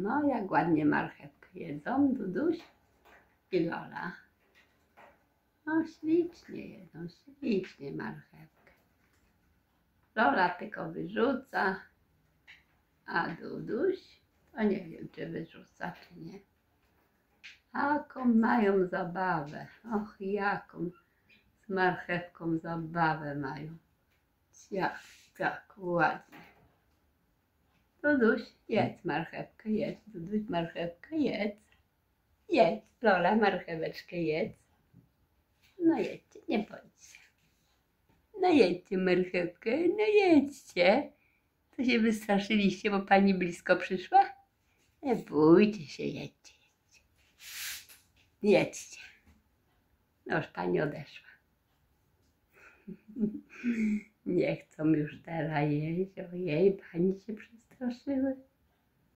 No, jak ładnie marchewkę jedzą Duduś i Lola. No, ślicznie jedzą, ślicznie marchewkę. Lola tylko wyrzuca, a Duduś, to nie wiem, czy wyrzuca, czy nie. Jaką mają zabawę, och, jaką z marchewką zabawę mają. Jak ładnie. Duduś, jedz marchewkę, jedz. Duduś, marchewkę, jedz. Jedz, Lola, marcheweczkę jedz. No jedźcie, nie bądź się. No jedźcie marchewkę, no jedźcie. Co się wystraszyliście, bo pani blisko przyszła? Nie bójcie się, jedźcie, jedźcie. Jedźcie. No już pani odeszła. Nie chcą już teraz jeść. Ojej, pani się przestraszyły.